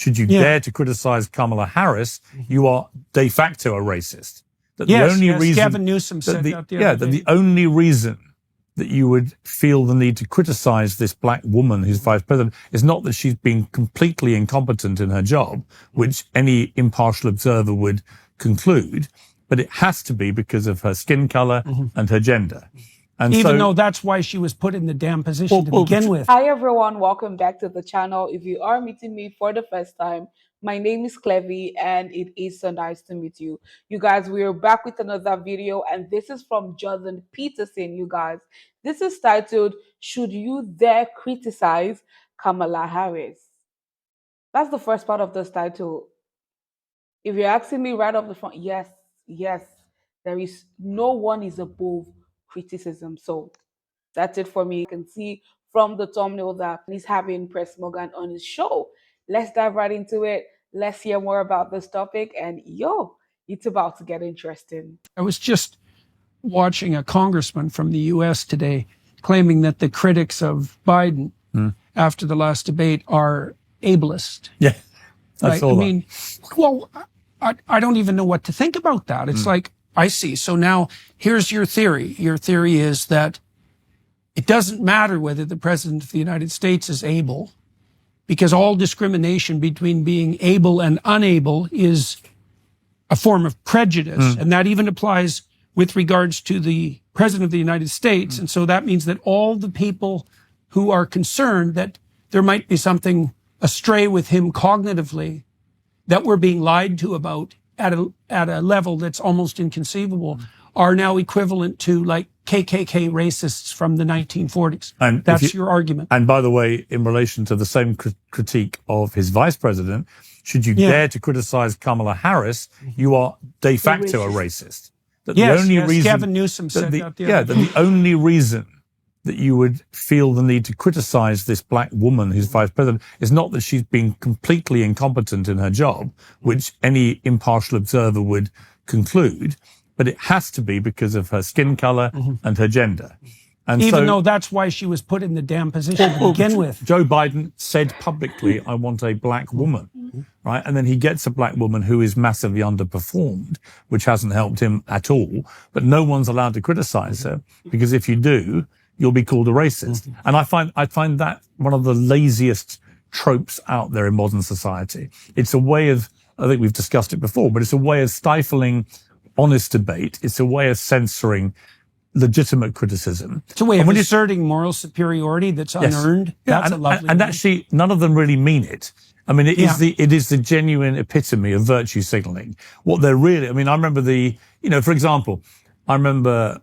should you dare to criticize Kamala Harris, you are de facto a racist. That the only reason Gavin Newsom said that the other day. The only reason that you would feel the need to criticize this black woman who's vice president is not that she's been completely incompetent in her job, which any impartial observer would conclude, but it has to be because of her skin color and her gender. And even though that's why she was put in the damn position to begin with. Hi everyone, welcome back to the channel. If you are meeting me for the first time, my name is Clevy and it is so nice to meet you. You guys, we are back with another video and this is from Jordan Peterson, you guys. This is titled, Should You Dare Criticize Kamala Harris? That's the first part of this title. If you're asking me right off the front, yes, there is no one is above criticism. So that's it for me. You can see from the thumbnail that he's having Piers Morgan on his show. Let's dive right into it. Let's hear more about this topic. And it's about to get interesting. I was just watching a congressman from the US today claiming that the critics of Biden after the last debate are ableist. Yeah, I mean, well, I don't even know what to think about that. It's like, I see. So now here's your theory. Your theory is that it doesn't matter whether the president of the United States is able, because all discrimination between being able and unable is a form of prejudice. And that even applies with regards to the president of the United States. And so that means that all the people who are concerned that there might be something astray with him cognitively, that we're being lied to about at a level that's almost inconceivable, are now equivalent to like KKK racists from the 1940s. And that's your argument. And by the way, in relation to the same critique of his vice president, should you dare to criticize Kamala Harris, you are de facto a racist. That the only reason Gavin Newsom said that the other day. The only reason that you would feel the need to criticize this black woman who's vice president is not that she's been completely incompetent in her job, which any impartial observer would conclude, but it has to be because of her skin color and her gender. And even though that's why she was put in the damn position to begin with. Joe Biden said publicly, I want a black woman, right? And then he gets a black woman who is massively underperformed, which hasn't helped him at all. But no one's allowed to criticize her, because if you do, you'll be called a racist. And I find that one of the laziest tropes out there in modern society. It's a way of, I think we've discussed it before, but it's a way of stifling honest debate. It's a way of censoring legitimate criticism. It's a way of asserting moral superiority that's unearned. That's a lovely and actually, none of them really mean it. I mean, it is the genuine epitome of virtue signaling. What they're really, I mean, I remember for example, I remember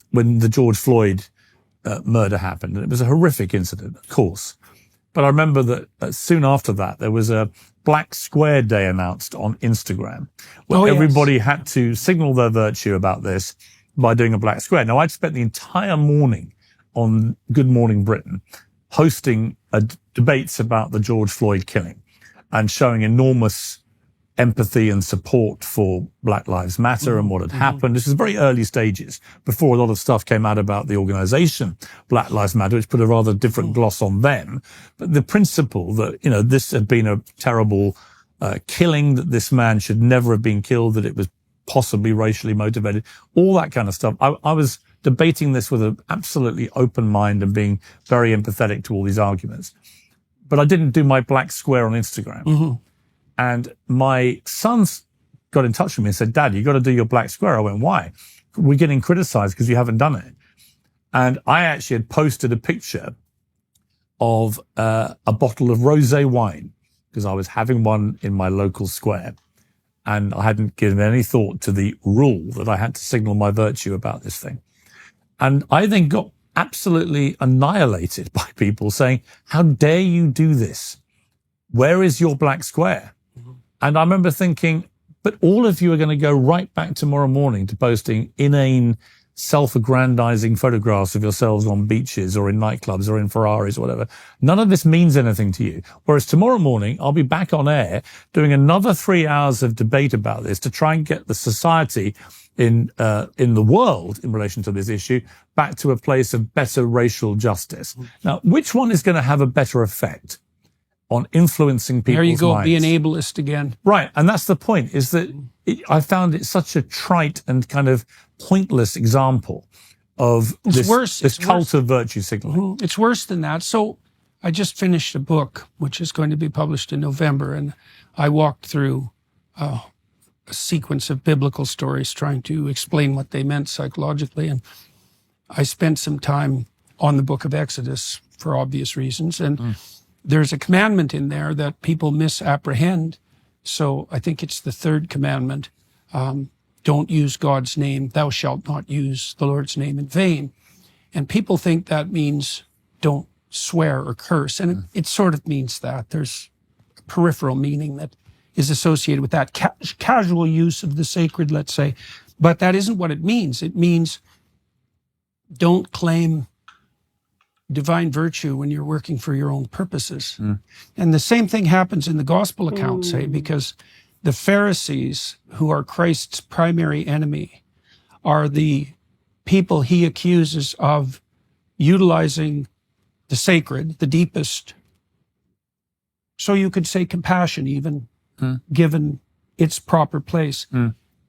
when the George Floyd murder happened, and it was a horrific incident, of course. But I remember that soon after that, there was a Black Square Day announced on Instagram, where everybody had to signal their virtue about this by doing a black square. Now, I'd spent the entire morning on Good Morning Britain hosting debates about the George Floyd killing and showing enormous empathy and support for Black Lives Matter and what had happened. This was very early stages before a lot of stuff came out about the organization Black Lives Matter, which put a rather different gloss on them. But the principle that, this had been a terrible killing, that this man should never have been killed, that it was possibly racially motivated, all that kind of stuff. I was debating this with an absolutely open mind and being very empathetic to all these arguments. But I didn't do my black square on Instagram. And my sons got in touch with me and said, Dad, you got to do your black square. I went, why? We're getting criticized because you haven't done it. And I actually had posted a picture of a bottle of rosé wine, because I was having one in my local square. And I hadn't given any thought to the rule that I had to signal my virtue about this thing. And I then got absolutely annihilated by people saying, how dare you do this? Where is your black square? And I remember thinking, but all of you are going to go right back tomorrow morning to posting inane, self-aggrandizing photographs of yourselves on beaches or in nightclubs or in Ferraris or whatever. None of this means anything to you. Whereas tomorrow morning, I'll be back on air doing another 3 hours of debate about this to try and get the society in the world in relation to this issue back to a place of better racial justice. Now, which one is going to have a better effect? on influencing people's minds. There you go, be an ableist again. Right, and that's the point, is that I found it such a trite and kind of pointless example of this cult of virtue signaling. It's worse than that. So I just finished a book, which is going to be published in November, and I walked through a sequence of biblical stories trying to explain what they meant psychologically. And I spent some time on the book of Exodus for obvious reasons. And there's a commandment in there that people misapprehend. So I think it's the third commandment. Don't use God's name. Thou shalt not use the Lord's name in vain. And people think that means don't swear or curse. And it sort of means that. There's a peripheral meaning that is associated with that casual use of the sacred, let's say. But that isn't what it means. It means don't claim divine virtue when you're working for your own purposes. And the same thing happens in the gospel account, say, because the Pharisees, who are Christ's primary enemy, are the people he accuses of utilizing the sacred, the deepest, so you could say compassion even, given its proper place,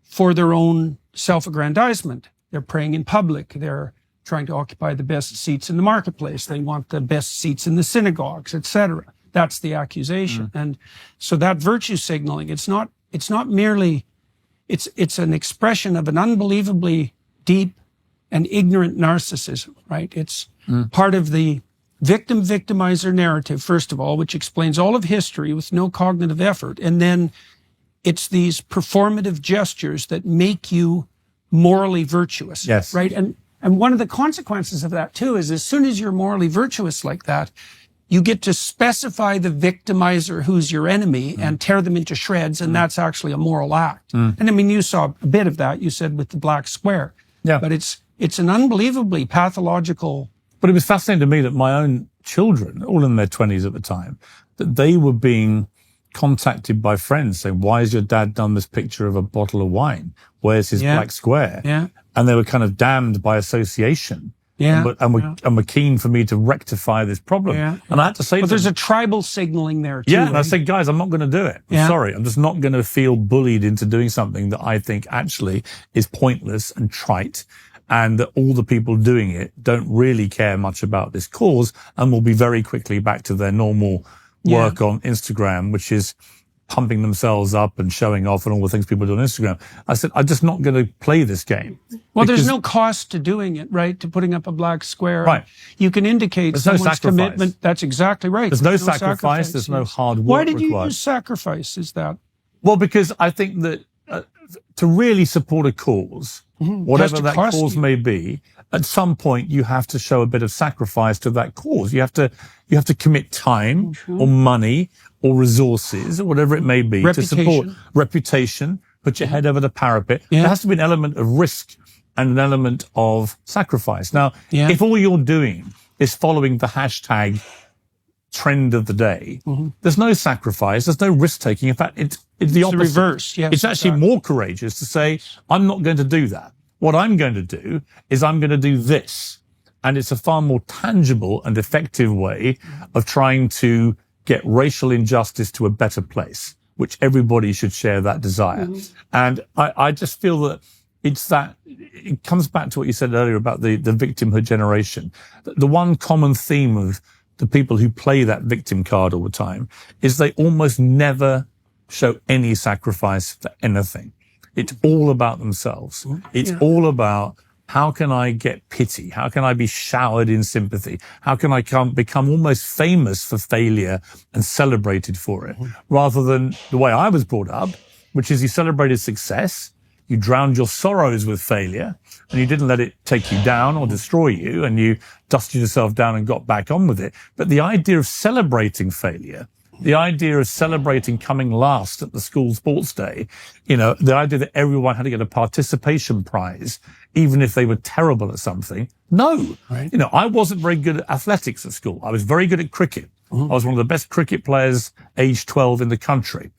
for their own self-aggrandizement. They're praying in public. They're trying to occupy the best seats in the marketplace. They want the best seats in the synagogues, etc. That's the accusation. And so that virtue signaling, it's not merely, it's an expression of an unbelievably deep and ignorant narcissism, right? It's part of the victim-victimizer narrative, first of all, which explains all of history with no cognitive effort. And then it's these performative gestures that make you morally virtuous, right? And one of the consequences of that, too, is as soon as you're morally virtuous like that, you get to specify the victimizer who's your enemy and tear them into shreds, and that's actually a moral act. And I mean, you saw a bit of that, you said, with the black square. But it's an unbelievably pathological... But it was fascinating to me that my own children, all in their 20s at the time, that they were being contacted by friends saying, why has your dad done this picture of a bottle of wine? Where's his black square? And they were kind of damned by association. And were keen for me to rectify this problem. And I had to say, but there's a tribal signaling there too. And I said, guys, I'm not going to do it. I'm sorry. I'm just not going to feel bullied into doing something that I think actually is pointless and trite, and that all the people doing it don't really care much about this cause and will be very quickly back to their normal work on Instagram, which is pumping themselves up and showing off and all the things people do on Instagram. I said, I'm just not going to play this game. Well, there's no cost to doing it, right? To putting up a black square. Right. You can indicate someone's commitment. That's exactly right. There's no sacrifice. There's no hard work. Why did you use sacrifice? Is that? Well, because I think that to really support a cause, whatever that cause may be, at some point you have to show a bit of sacrifice to that cause. You have to commit time or money or resources or whatever it may be to support reputation, put your head over the parapet. There has to be an element of risk and an element of sacrifice. Now, if all you're doing is following the hashtag trend of the day, there's no sacrifice, there's no risk taking. In fact, it's the opposite. The reverse. It's actually more courageous to say, I'm not going to do that. What I'm going to do is I'm going to do this. And it's a far more tangible and effective way of trying to get racial injustice to a better place, which everybody should share that desire. And I just feel that it comes back to what you said earlier about the victimhood generation. The one common theme of the people who play that victim card all the time is they almost never show any sacrifice for anything. It's all about themselves. It's all about, how can I get pity? How can I be showered in sympathy? How can I become almost famous for failure and celebrated for it? Rather than the way I was brought up, which is you celebrated success, you drowned your sorrows with failure, and you didn't let it take you down or destroy you, and you dusted yourself down and got back on with it. But the idea of celebrating failure, the idea of celebrating coming last at the school sports day, the idea that everyone had to get a participation prize, even if they were terrible at something. No. Right. I wasn't very good at athletics at school. I was very good at cricket. I was one of the best cricket players aged 12 in the country.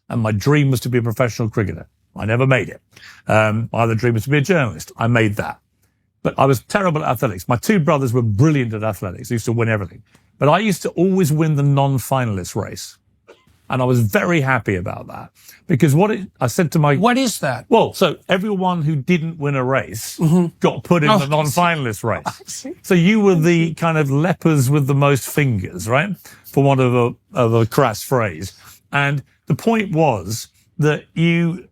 And my dream was to be a professional cricketer. I never made it. My other dream was to be a journalist. I made that. But I was terrible at athletics. My two brothers were brilliant at athletics. They used to win everything. but I used to always win the non-finalist race. And I was very happy about that because I said to my... What is that? Well, so everyone who didn't win a race got put in the non-finalist race. So you were the kind of lepers with the most fingers, right? For want of a crass phrase. And the point was that you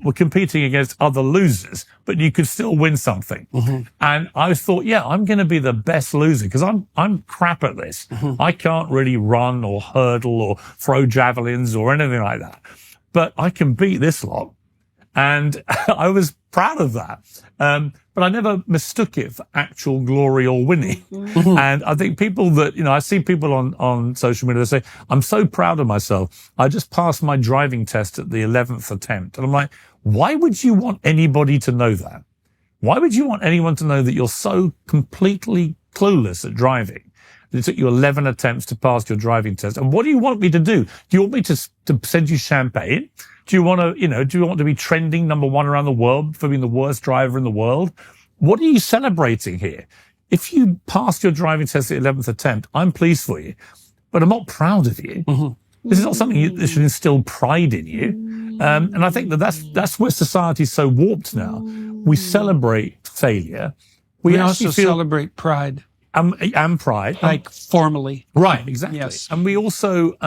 were competing against other losers, but you could still win something. And I thought, yeah, I'm going to be the best loser because I'm crap at this. I can't really run or hurdle or throw javelins or anything like that, but I can beat this lot. And I was proud of that. But I never mistook it for actual glory or winning. And I think people that, I see people on social media, they say, I'm so proud of myself. I just passed my driving test at the 11th attempt. And I'm like, why would you want anybody to know that? Why would you want anyone to know that you're so completely clueless at driving? It took you 11 attempts to pass your driving test. And what do you want me to do? Do you want me to send you champagne? Do you want to be trending #1 around the world for being the worst driver in the world? What are you celebrating here? If you passed your driving test at the 11th attempt, I'm pleased for you, but I'm not proud of you. This is not something that should instill pride in you. And I think that's where society's so warped now. We celebrate failure. We also celebrate pride. And pride. Like formally. Right, exactly. Yes. And we also,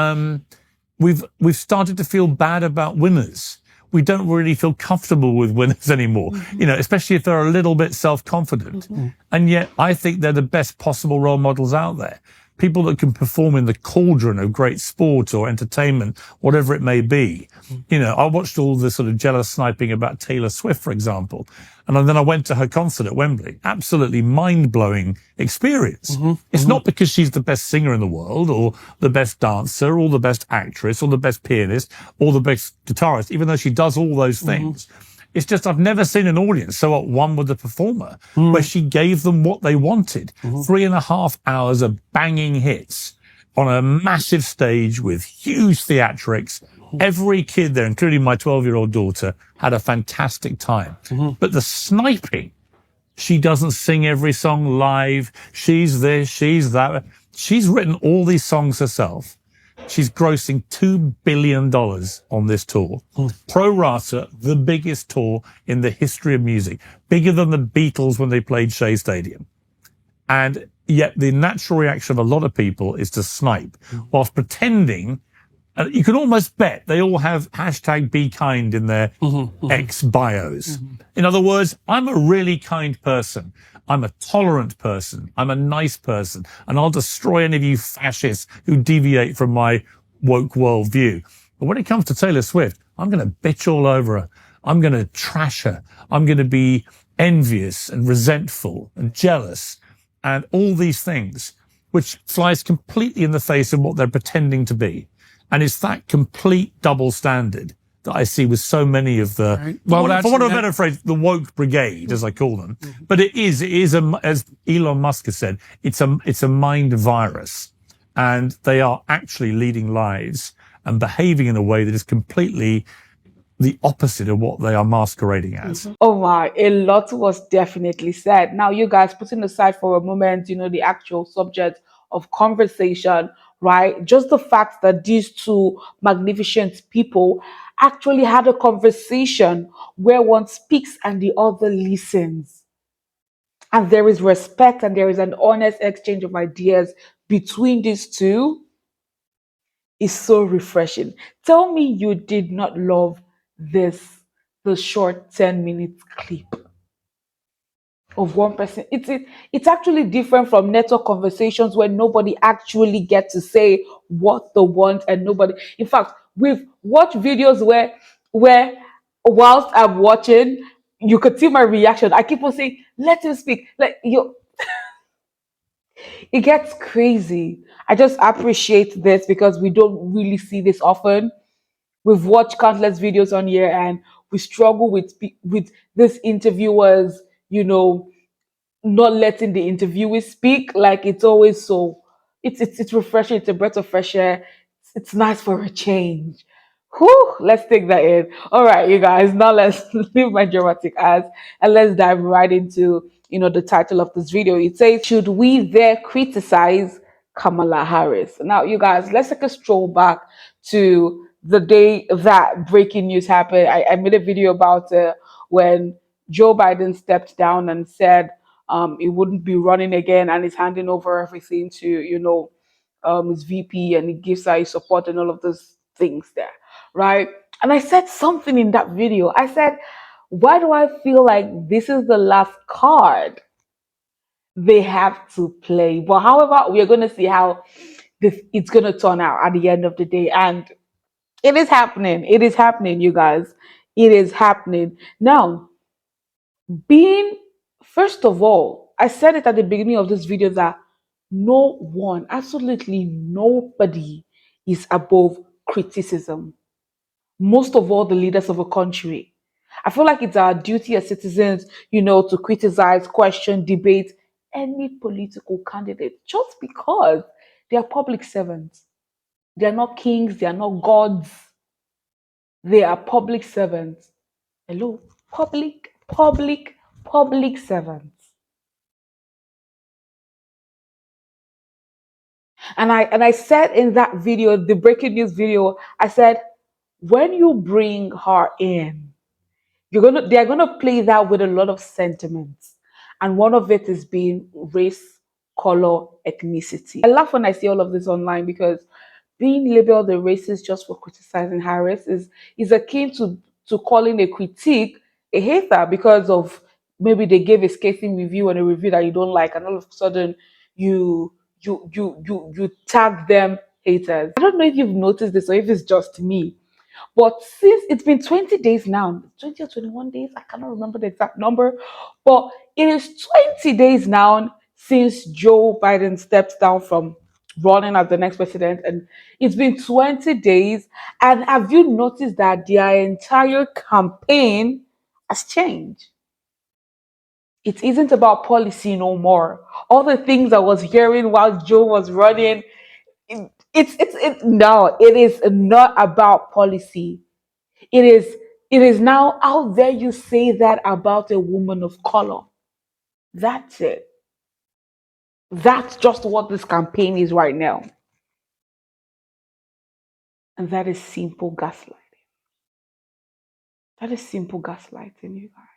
we've started to feel bad about winners. We don't really feel comfortable with winners anymore, especially if they're a little bit self-confident. And yet I think they're the best possible role models out there. People that can perform in the cauldron of great sport or entertainment, whatever it may be. I watched all the sort of jealous sniping about Taylor Swift, for example. And then I went to her concert at Wembley. Absolutely mind-blowing experience. It's not because she's the best singer in the world or the best dancer or the best actress or the best pianist or the best guitarist, even though she does all those things. It's just I've never seen an audience so at one with the performer where she gave them what they wanted. 3.5 hours of banging hits on a massive stage with huge theatrics. Every kid there, including my 12-year-old daughter, had a fantastic time. But the sniping, she doesn't sing every song live. She's this, she's that. She's written all these songs herself. She's grossing $2 billion on this tour. Pro rata, the biggest tour in the history of music. Bigger than the Beatles when they played Shea Stadium. And yet the natural reaction of a lot of people is to snipe whilst pretending. You can almost bet they all have #BeKind in their ex bios. In other words, I'm a really kind person. I'm a tolerant person. I'm a nice person. And I'll destroy any of you fascists who deviate from my woke worldview. But when it comes to Taylor Swift, I'm going to bitch all over her. I'm going to trash her. I'm going to be envious and resentful and jealous and all these things, which flies completely in the face of what they're pretending to be. And it's that complete double standard that I see with so many of the, for want of a better phrase, the woke brigade, as I call them. But it is as Elon Musk has said, it's a mind virus, and they are actually leading lives and behaving in a way that is completely the opposite of what they are masquerading as. Oh my, a lot was definitely said. Now, you guys, putting aside for a moment, the actual subject of conversation, right? Just the fact that these two magnificent people actually had a conversation where one speaks and the other listens. And there is respect and there is an honest exchange of ideas between these two. Is so refreshing. Tell me you did not love the short 10-minute clip of one person. It's actually different from network conversations where nobody actually gets to say what they want and nobody. In fact, we've watched videos where whilst I'm watching, you could see my reaction. I keep on saying, "Let him speak." Like you, it gets crazy. I just appreciate this because we don't really see this often. We've watched countless videos on here and we struggle with these interviewers, not letting the interviewee speak. Like it's always so, it's refreshing. It's a breath of fresh air. It's nice for a change. Whew, let's take that in. All right, you guys, now let's leave my dramatic ass and let's dive right into, the title of this video. It says, should we dare criticize Kamala Harris. Now, you guys, let's take a stroll back to the day that breaking news happened. I made a video about when Joe Biden stepped down and said he wouldn't be running again, and is handing over everything to, his VP, and he gives her his support and all of those things there, right? And I said something in that video. I said, why do I feel like this is the last card they have to play? But however, we are going to see how it's going to turn out at the end of the day. And it is happening. It is happening, you guys. It is happening. Now, being, first of all, I said it at the beginning of this video that no one, absolutely nobody is above criticism. Most of all, the leaders of a country. I feel like it's our duty as citizens, to criticize, question, debate any political candidate just because they are public servants. They are not kings, they are not gods. They are public servants. Hello? Public servants. And I said in that video, the breaking news video, I said, when you bring her in, they're gonna play that with a lot of sentiments. And one of it is being race, color, ethnicity. I laugh when I see all of this online because being labeled a racist just for criticizing Harris is akin to calling a critique a hater because of maybe they gave a scathing review and a review that you don't like, and all of a sudden you tag them haters. I don't know if you've noticed this or if it's just me, but since it's been 20 days now, 20 or 21 days, I cannot remember the exact number, but it is 20 days now since Joe Biden stepped down from running as the next president. And it's been 20 days. And have you noticed that their entire campaign has changed? It isn't about policy no more. All the things I was hearing while Joe was running, no, it is not about policy. It is it is now, how dare you say that about a woman of color? That's it. That's just what this campaign is right now. And that is simple gaslighting. That is simple gaslighting, you guys.